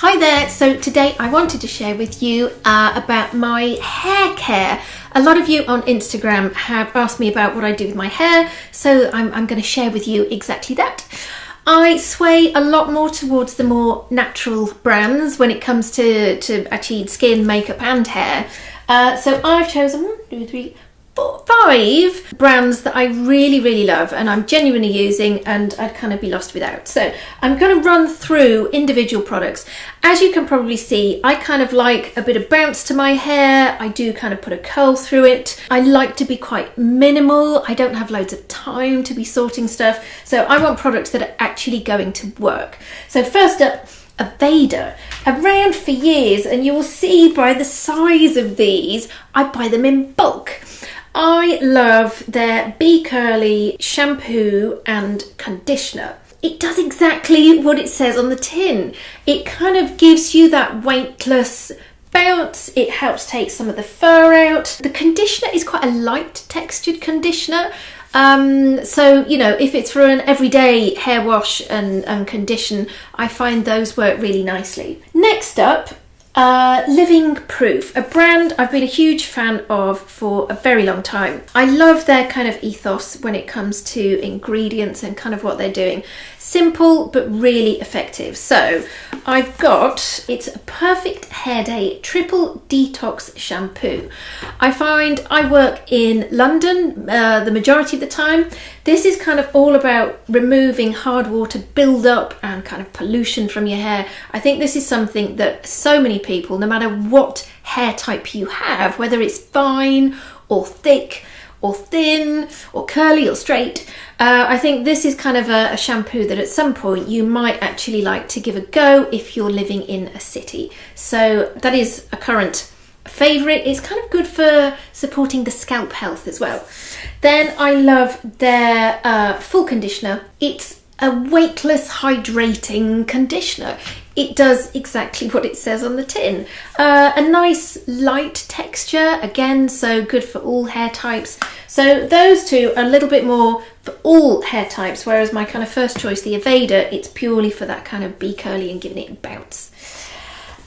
Hi there, so today I wanted to share with you about my hair care. A lot of you on Instagram have asked me about what I do with my hair, so I'm going to share with you exactly that. I sway a lot more towards the more natural brands when it comes to actually skin, makeup and hair. So I've chosen 5 brands that I really love and I'm genuinely using and I'd kind of be lost without. So I'm going to run through individual products. As you can probably see, I kind of like a bit of bounce to my hair. I do kind of put a curl through it. I like to be quite minimal. I don't have loads of time to be sorting stuff. So I want products that are actually going to work. So first up, Aveda. Around for years, and you will see by the size of these, I buy them in bulk. I love their Be Curly shampoo and conditioner. It does exactly what it says on the tin. It kind of gives you that weightless bounce. It helps take some of the fur out. The conditioner is quite a light textured conditioner. So, you know, if it's for an everyday hair wash and condition, I find those work really nicely. Next up, Living Proof, a brand I've been a huge fan of for a very long time. I love their kind of ethos when it comes to ingredients and kind of what they're doing. Simple but really effective. So I've got, it's a perfect hair day triple detox shampoo. I find I work in London the majority of the time. This is kind of all about removing hard water build-up and kind of pollution from your hair. I think this is something that so many people, no matter what hair type you have, whether it's fine or thick or thin or curly or straight, I think this is kind of a shampoo that at some point you might actually like to give a go if you're living in a city. So that is a current favourite. It's kind of good for supporting the scalp health as well. Then I love their full conditioner. It's a weightless hydrating conditioner. It does exactly what it says on the tin. A nice light texture, again, so good for all hair types. So those two are a little bit more for all hair types, whereas my kind of first choice, the Aveda, it's purely for that kind of Be Curly and giving it a bounce.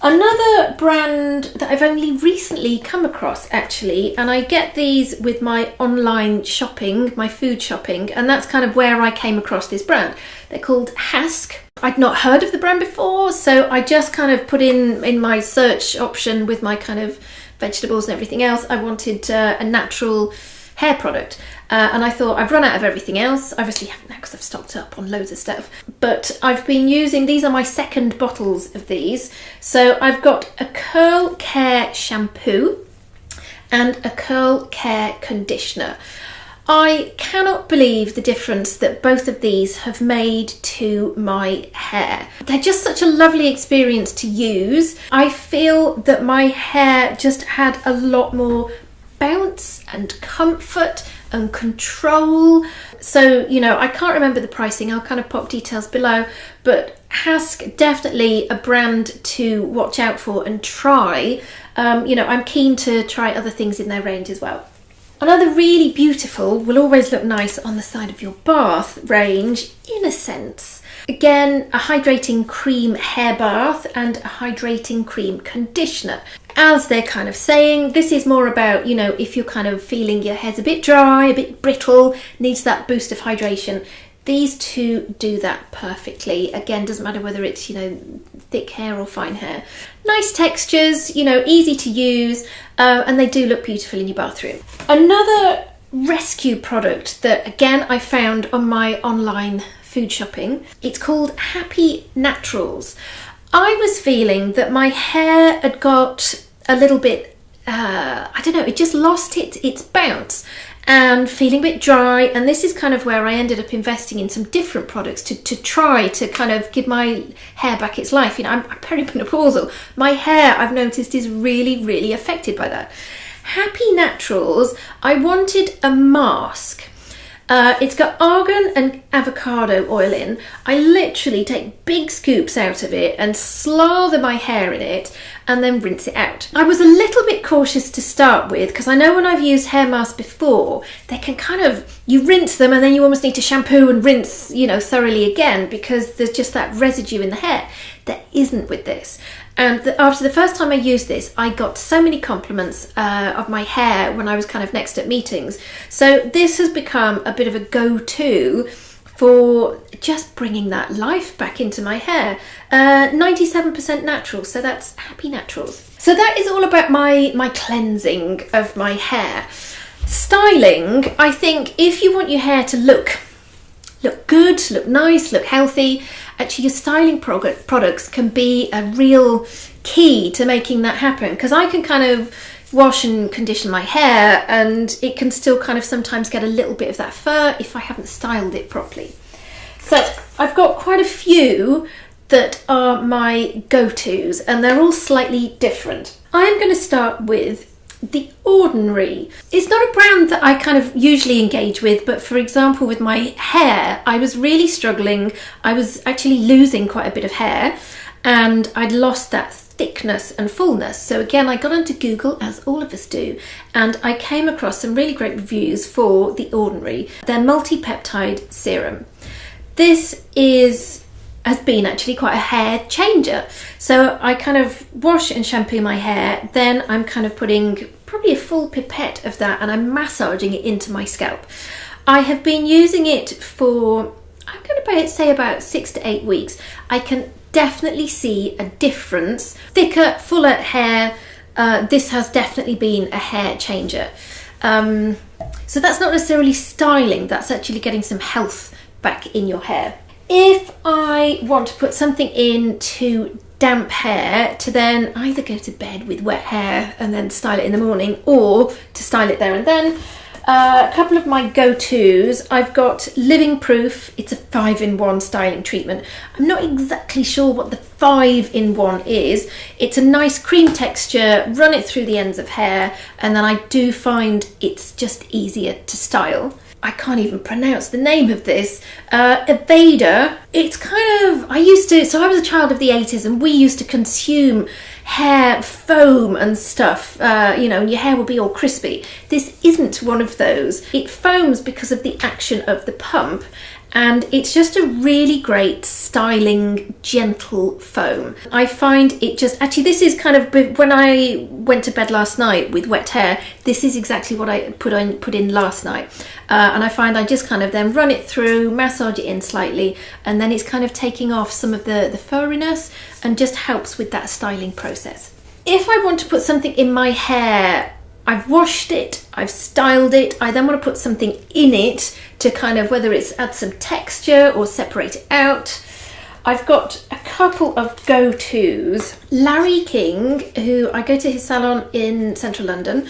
Another brand that I've only recently come across actually, and I get these with my online shopping, my food shopping, and that's kind of where I came across this brand. They're called Hask. I'd not heard of the brand before, so I just kind of put in my search option with my kind of vegetables and everything else, I wanted a natural hair product. And I thought, I've run out of everything else. Obviously haven't now because I've stocked up on loads of stuff. But I've been using, these are my second bottles of these. So I've got a curl care shampoo and a curl care conditioner. I cannot believe the difference that both of these have made to my hair. They're just such a lovely experience to use. I feel that my hair just had a lot more bounce and comfort and control. So, you know, I can't remember the pricing. I'll kind of pop details below, but Hask, definitely a brand to watch out for and try. You know, I'm keen to try other things in their range as well. Another really beautiful, will always look nice on the side of your bath range, Innocence. Again, a hydrating cream hair bath and a hydrating cream conditioner. As they're kind of saying, this is more about, you know, if you're kind of feeling your hair's a bit dry, a bit brittle, needs that boost of hydration. These two do that perfectly. Again, doesn't matter whether it's, you know, thick hair or fine hair. Nice textures, you know, easy to use, and they do look beautiful in your bathroom. Another rescue product that, again, I found on my online food shopping, it's called Happy Naturals. I was feeling that my hair had got a little bit, I don't know, it just lost its bounce and feeling a bit dry, and this is kind of where I ended up investing in some different products to try to kind of give my hair back its life. You know, I'm perimenopausal. My hair, I've noticed, is really affected by that. Happy Naturals, I wanted a mask. It's got argan and avocado oil in. I literally take big scoops out of it and slather my hair in it, and then rinse it out. I was a little bit cautious to start with because I know when I've used hair masks before, they can kind of, you rinse them and then you almost need to shampoo and rinse, you know, thoroughly again because there's just that residue in the hair. There isn't with this. And after the first time I used this, I got so many compliments of my hair when I was kind of next at meetings. So this has become a bit of a go-to for just bringing that life back into my hair. 97% natural, so that's happy naturals. So that is all about my cleansing of my hair. Styling, I think if you want your hair to look good, look nice, look healthy, actually your styling products can be a real key to making that happen, because I can kind of wash and condition my hair and it can still kind of sometimes get a little bit of that fur if I haven't styled it properly. So I've got quite a few that are my go-tos and they're all slightly different. I'm going to start with The Ordinary. It's not a brand that I kind of usually engage with, but for example with my hair, I was really struggling. I was actually losing quite a bit of hair and I'd lost that thickness and fullness. So again, I got onto Google, as all of us do, and I came across some really great reviews for The Ordinary, their multi-peptide serum. This has been actually quite a hair changer. So I kind of wash and shampoo my hair, then I'm kind of putting probably a full pipette of that and I'm massaging it into my scalp. I have been using it for, I'm going to say about 6 to 8 weeks. I can definitely see a difference. Thicker, fuller hair. This has definitely been a hair changer. So that's not necessarily styling, that's actually getting some health back in your hair. If I want to put something into damp hair to then either go to bed with wet hair and then style it in the morning, or to style it there and then, a couple of my go-tos. I've got Living Proof. It's a 5-in-1 styling treatment. I'm not exactly sure what the 5-in-1 is. It's a nice cream texture, run it through the ends of hair, and then I do find it's just easier to style. I can't even pronounce the name of this. Aveda. It's kind of, I was a child of the 80s and we used to consume hair foam and stuff, you know, and your hair will be all crispy. This isn't one of those. It foams because of the action of the pump, and it's just a really great styling, gentle foam. I find it just, actually this is kind of, when I went to bed last night with wet hair, this is exactly what I put in last night. And I find I just kind of then run it through, massage it in slightly, and then it's kind of taking off some of the furriness and just helps with that styling process. If I want to put something in my hair, I've washed it, I've styled it, I then want to put something in it to kind of, whether it's add some texture or separate it out. I've got a couple of go-tos. Larry King, who I go to his salon in central London,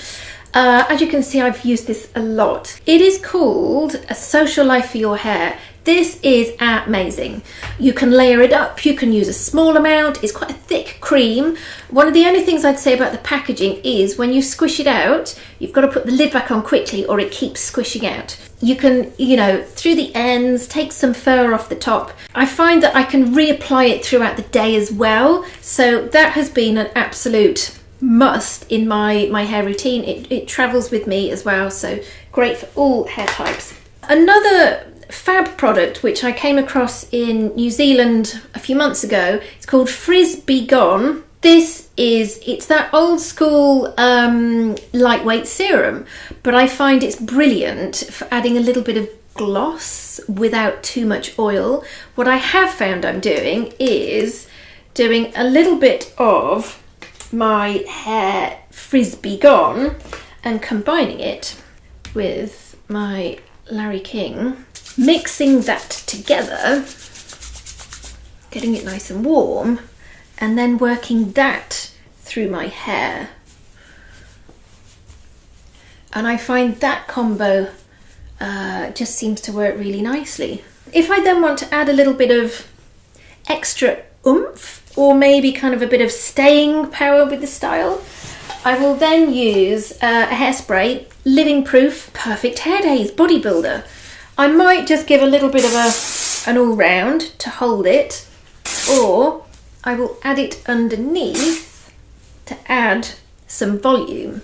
as you can see, I've used this a lot. It is called A Social Life for Your Hair. This is amazing. You can layer it up, you can use a small amount, it's quite a thick cream. One of the only things I'd say about the packaging is when you squish it out, you've got to put the lid back on quickly or it keeps squishing out. You can, you know, through the ends, take some fur off the top. I find that I can reapply it throughout the day as well. So that has been an absolute must in my hair routine. It travels with me as well, so great for all hair types. Another fab product which I came across in New Zealand a few months ago, it's called Frizz Be Gone. It's that old school lightweight serum, but I find it's brilliant for adding a little bit of gloss without too much oil. What I have found I'm doing is doing a little bit of my hair Frizz Be Gone and combining it with my Larry King, mixing that together, getting it nice and warm, and then working that through my hair. And I find that combo just seems to work really nicely. If I then want to add a little bit of extra oomph, or maybe kind of a bit of staying power with the style, I will then use a hairspray, Living Proof Perfect Hair Days Bodybuilder. I might just give a little bit of an all round to hold it, or I will add it underneath to add some volume.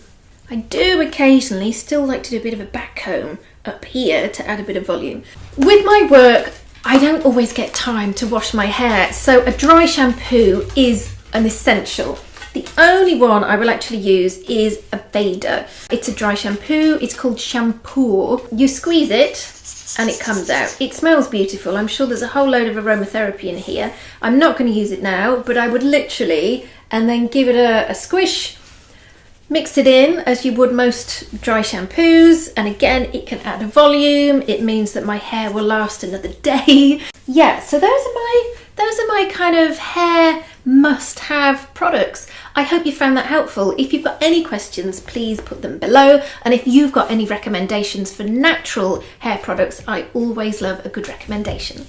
I do occasionally still like to do a bit of a back comb up here to add a bit of volume. With my work, I don't always get time to wash my hair, so a dry shampoo is an essential. The only one I will actually use is a Vader. It's a dry shampoo, it's called Shampoos. You squeeze it and it comes out. It smells beautiful. I'm sure there's a whole load of aromatherapy in here. I'm not going to use it now, but I would literally, and then give it a squish, mix it in as you would most dry shampoos, and again it can add a volume. It means that my hair will last another day. Yeah, so those are my kind of hair must-have products. I hope you found that helpful. If you've got any questions, please put them below, and if you've got any recommendations for natural hair products, I always love a good recommendation.